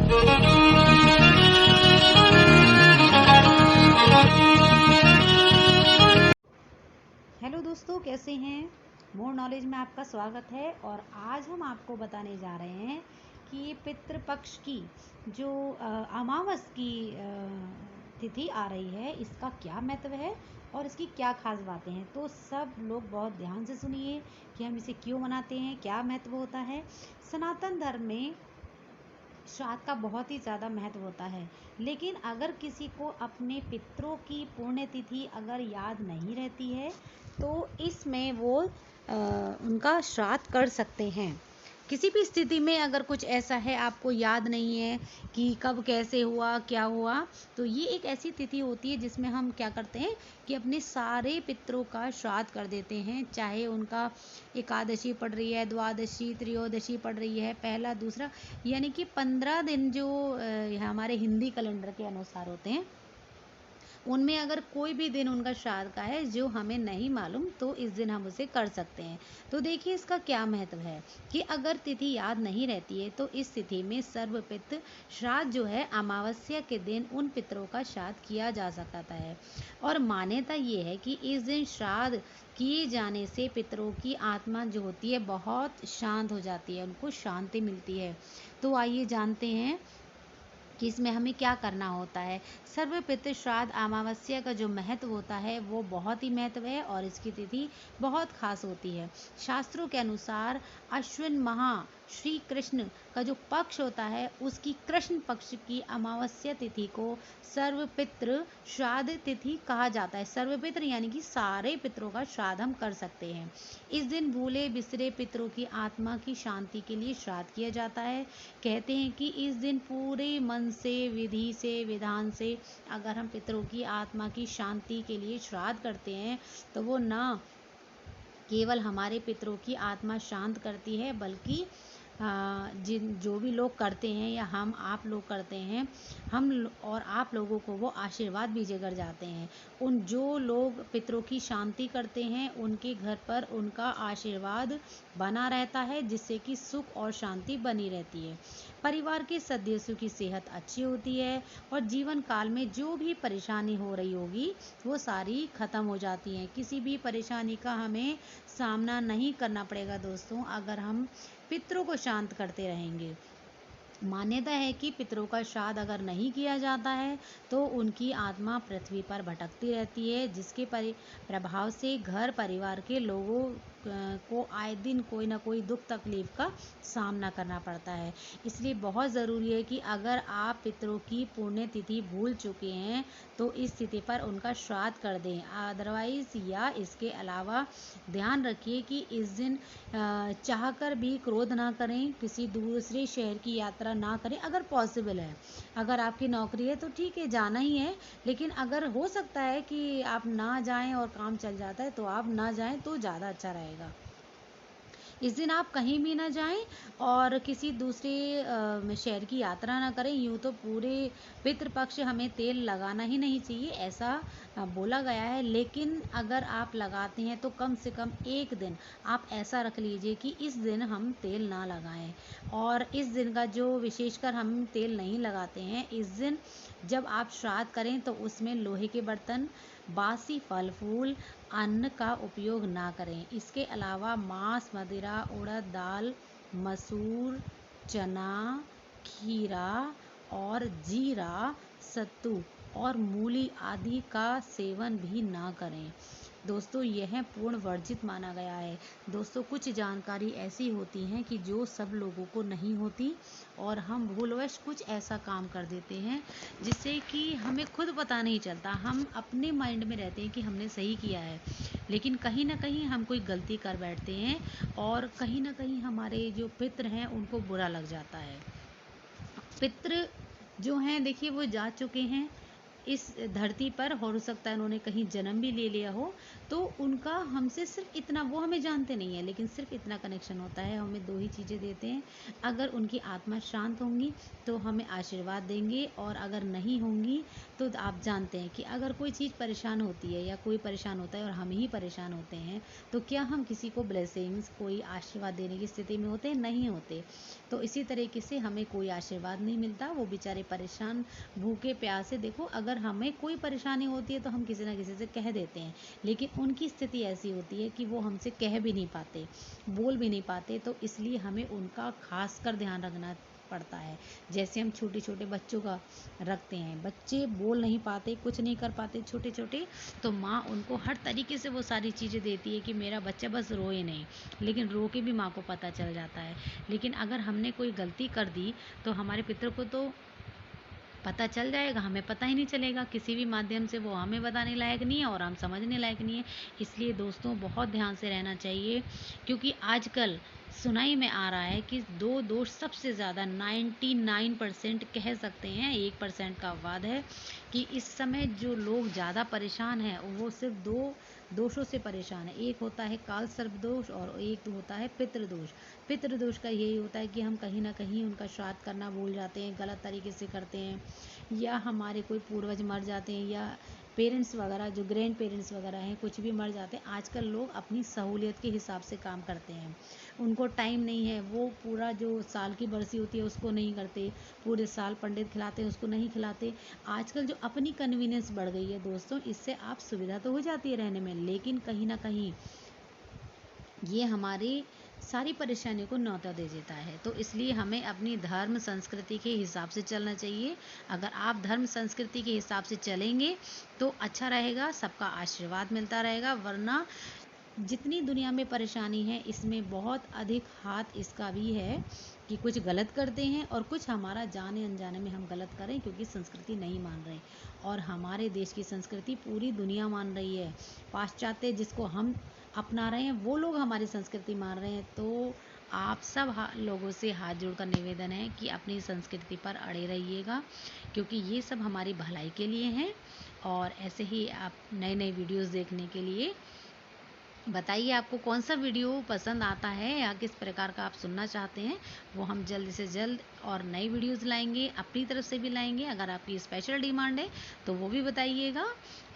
Hello दोस्तों, कैसे हैं। मोर नॉलेज में आपका स्वागत है। और आज हम आपको बताने जा रहे हैं कि पितृपक्ष की जो अमावस की तिथि आ रही है, इसका क्या महत्व है और इसकी क्या खास बातें हैं। तो सब लोग बहुत ध्यान से सुनिए कि हम इसे क्यों मनाते हैं, क्या महत्व होता है। सनातन धर्म में श्राद्ध का बहुत ही ज़्यादा महत्व होता है, लेकिन अगर किसी को अपने पितरों की पुण्यतिथि अगर याद नहीं रहती है तो इसमें वो उनका श्राद्ध कर सकते हैं। किसी भी स्थिति में अगर कुछ ऐसा है, आपको याद नहीं है कि कब कैसे हुआ क्या हुआ, तो ये एक ऐसी तिथि होती है जिसमें हम क्या करते हैं कि अपने सारे पितरों का श्राद्ध कर देते हैं। चाहे उनका एकादशी पड़ रही है, द्वादशी, त्रयोदशी पड़ रही है, पहला दूसरा, यानी कि 15 दिन जो हमारे हिंदी कैलेंडर के अनुसार होते हैं, उनमें अगर कोई भी दिन उनका श्राद्ध का है जो हमें नहीं मालूम, तो इस दिन हम उसे कर सकते हैं। तो देखिए इसका क्या महत्व है कि अगर तिथि याद नहीं रहती है तो इस तिथि में सर्वपितृ श्राद्ध जो है अमावस्या के दिन उन पितरों का श्राद्ध किया जा सकता है। और मान्यता ये है कि इस दिन श्राद्ध किए जाने से पितरों की आत्मा जो होती है बहुत शांत हो जाती है, उनको शांति मिलती है। तो आइए जानते हैं कि इसमें हमें क्या करना होता है। सर्वपितृ श्राद्ध अमावस्या का जो महत्व होता है वो बहुत ही महत्व है और इसकी तिथि बहुत खास होती है। शास्त्रों के अनुसार अश्विन माह श्री कृष्ण का जो पक्ष होता है, उसकी कृष्ण पक्ष की अमावस्या तिथि को सर्वपितृ श्राद्ध तिथि कहा जाता है। सर्वपितृ यानी कि सारे पितरों का श्राद्ध हम कर सकते हैं। इस दिन भूले बिसरे पितरों की आत्मा की शांति के लिए श्राद्ध किया जाता है। कहते हैं कि इस दिन पूरे मन से, विधि से, विधान से अगर हम पितरों की आत्मा की शांति के लिए श्राद्ध करते हैं तो वो न केवल हमारे पितरों की आत्मा शांत करती है, बल्कि जिन जो भी लोग करते हैं या हम आप लोग करते हैं, और आप लोगों को वो आशीर्वाद भी देकर जाते हैं। उन जो लोग पितरों की शांति करते हैं उनके घर पर उनका आशीर्वाद बना रहता है, जिससे कि सुख और शांति बनी रहती है। परिवार के सदस्यों की सेहत अच्छी होती है और जीवन काल में जो भी परेशानी हो रही होगी वो सारी खत्म हो जाती हैं। किसी भी परेशानी का हमें सामना नहीं करना पड़ेगा दोस्तों, अगर हम पितरों को शांत करते रहेंगे। मान्यता है कि पितरों का श्राद्ध अगर नहीं किया जाता है तो उनकी आत्मा पृथ्वी पर भटकती रहती है, जिसके प्रभाव से घर परिवार के लोगों को आए दिन कोई ना कोई दुख तकलीफ का सामना करना पड़ता है। इसलिए बहुत ज़रूरी है कि अगर आप पितरों की पुण्यतिथि भूल चुके हैं तो इस तिथि पर उनका श्राद्ध कर दें। अदरवाइज़ या इसके अलावा ध्यान रखिए कि इस दिन चाहकर भी क्रोध ना करें, किसी दूसरे शहर की यात्रा ना करें अगर पॉसिबल है। अगर आपकी नौकरी है तो ठीक है, जाना ही है, लेकिन अगर हो सकता है कि आप ना जाएं और काम चल जाता है तो आप ना जाएं तो ज़्यादा अच्छा रहेगा। इस दिन आप कहीं भी ना जाएं और किसी दूसरे शहर की यात्रा ना करें। यूँ तो पूरे पितृपक्ष हमें तेल लगाना ही नहीं चाहिए, ऐसा बोला गया है, लेकिन अगर आप लगाते हैं तो कम से कम एक दिन आप ऐसा रख लीजिए कि इस दिन हम तेल ना लगाएं। और इस दिन का जो विशेषकर हम तेल नहीं लगाते हैं, इस दिन जब आप श्राद्ध करें तो उसमें लोहे के बर्तन, बासी फल फूल, अन्न का उपयोग ना करें। इसके अलावा मांस, मदिरा, उड़द दाल, मसूर, चना, खीरा और जीरा, सत्तू और मूली आदि का सेवन भी ना करें। दोस्तों यह पूर्ण वर्जित माना गया है। दोस्तों कुछ जानकारी ऐसी होती हैं कि जो सब लोगों को नहीं होती और हम भूलवश कुछ ऐसा काम कर देते हैं जिससे कि हमें खुद पता नहीं चलता। हम अपने माइंड में रहते हैं कि हमने सही किया है, लेकिन कहीं ना कहीं हम कोई गलती कर बैठते हैं और कहीं ना कहीं हमारे जो पितृ हैं उनको बुरा लग जाता है। पितृ जो हैं देखिए वो जा चुके हैं, इस धरती पर, हो सकता है उन्होंने कहीं जन्म भी ले लिया हो, तो उनका हमसे सिर्फ इतना, वो हमें जानते नहीं है लेकिन सिर्फ इतना कनेक्शन होता है, हमें दो ही चीज़ें देते हैं। अगर उनकी आत्मा शांत होंगी तो हमें आशीर्वाद देंगे, और अगर नहीं होंगी तो आप जानते हैं कि अगर कोई चीज़ परेशान होती है या कोई परेशान होता है और हम ही परेशान होते हैं, तो क्या हम किसी को ब्लेसिंग्स, कोई आशीर्वाद देने की स्थिति में होते हैं? नहीं होते। तो इसी तरीके से हमें कोई आशीर्वाद नहीं मिलता, वो बेचारे परेशान, भूखे प्यासे, देखो अगर हमें कोई परेशानी होती है तो हम किसी ना किसी से कह देते हैं, लेकिन उनकी स्थिति ऐसी होती है कि वो हमसे कह भी नहीं पाते, बोल भी नहीं पाते, तो इसलिए हमें उनका खास कर ध्यान रखना पड़ता है। जैसे हम छोटे छोटे बच्चों का रखते हैं, बच्चे बोल नहीं पाते, कुछ नहीं कर पाते छोटे छोटे, तो माँ उनको हर तरीके से वो सारी चीज़ें देती है कि मेरा बच्चा बस रोए नहीं, लेकिन रो के भी माँ को पता चल जाता है। लेकिन अगर हमने कोई गलती कर दी तो हमारे पितर को तो पता चल जाएगा, हमें पता ही नहीं चलेगा, किसी भी माध्यम से वो हमें बताने लायक नहीं है और हम समझने लायक नहीं है। इसलिए दोस्तों बहुत ध्यान से रहना चाहिए, क्योंकि आजकल सुनाई में आ रहा है कि दो दोष सबसे ज़्यादा 99% कह सकते हैं, 1% का वाद है कि इस समय जो लोग ज़्यादा परेशान हैं वो सिर्फ दो दोषों से परेशान है। एक होता है काल सर्प दोष और एक होता है पितृदोष। पितृदोष का यही होता है कि हम कहीं ना कहीं उनका श्राद्ध करना भूल जाते हैं, गलत तरीके से करते हैं, या हमारे कोई पूर्वज मर जाते हैं, या पेरेंट्स वगैरह जो ग्रैंड पेरेंट्स वगैरह हैं कुछ भी मर जाते हैं। आजकल लोग अपनी सहूलियत के हिसाब से काम करते हैं, उनको टाइम नहीं है, वो पूरा जो साल की बरसी होती है उसको नहीं करते, पूरे साल पंडित खिलाते हैं उसको नहीं खिलाते। आजकल जो अपनी कन्वीनियंस बढ़ गई है दोस्तों, इससे आप सुविधा तो हो जाती है रहने में, लेकिन कहीं ना कहीं ये हमारी सारी परेशानियों को न्योता दे देता है। तो इसलिए हमें अपनी धर्म संस्कृति के हिसाब से चलना चाहिए। अगर आप धर्म संस्कृति के हिसाब से चलेंगे तो अच्छा रहेगा, सबका आशीर्वाद मिलता रहेगा, वरना जितनी दुनिया में परेशानी है इसमें बहुत अधिक हाथ इसका भी है कि कुछ गलत करते हैं और कुछ हमारा जाने अनजाने में हम गलत करें, क्योंकि संस्कृति नहीं मान रहे, और हमारे देश की संस्कृति पूरी दुनिया मान रही है। पाश्चात्य जिसको हम अपना रहे हैं वो लोग हमारी संस्कृति मान रहे हैं। तो आप सब लोगों से हाथ जोड़कर निवेदन है कि अपनी संस्कृति पर अड़े रहिएगा, क्योंकि ये सब हमारी भलाई के लिए हैं। और ऐसे ही आप नए नए वीडियोस देखने के लिए बताइए आपको कौन सा वीडियो पसंद आता है या किस प्रकार का आप सुनना चाहते हैं, वो हम जल्द से जल्द और नई वीडियोस लाएंगे, अपनी तरफ से भी लाएंगे। अगर आपकी स्पेशल डिमांड है तो वो भी बताइएगा।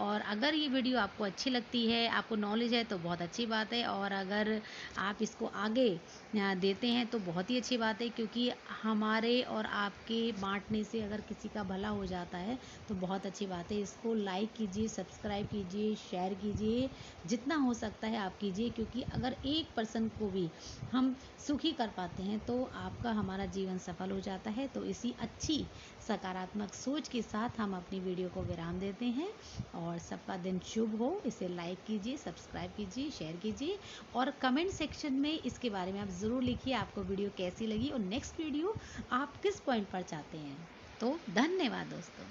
और अगर ये वीडियो आपको अच्छी लगती है, आपको नॉलेज है, तो बहुत अच्छी बात है, और अगर आप इसको आगे देते हैं तो बहुत ही अच्छी बात है, क्योंकि हमारे और आपके बांटने से अगर किसी का भला हो जाता है तो बहुत अच्छी बात है। इसको लाइक कीजिए, सब्सक्राइब कीजिए, शेयर कीजिए, जितना हो सकता है आप कीजिए, क्योंकि अगर एक पर्सन को भी हम सुखी कर पाते हैं तो आपका हमारा जीवन सफल हो जाता है। तो इसी अच्छी सकारात्मक सोच के साथ हम अपनी वीडियो को विराम देते हैं, और सबका दिन शुभ हो। इसे लाइक कीजिए, सब्सक्राइब कीजिए, शेयर कीजिए, और कमेंट सेक्शन में इसके बारे में आप ज़रूर लिखिए आपको वीडियो कैसी लगी और नेक्स्ट वीडियो आप किस पॉइंट पर चाहते हैं। तो धन्यवाद दोस्तों।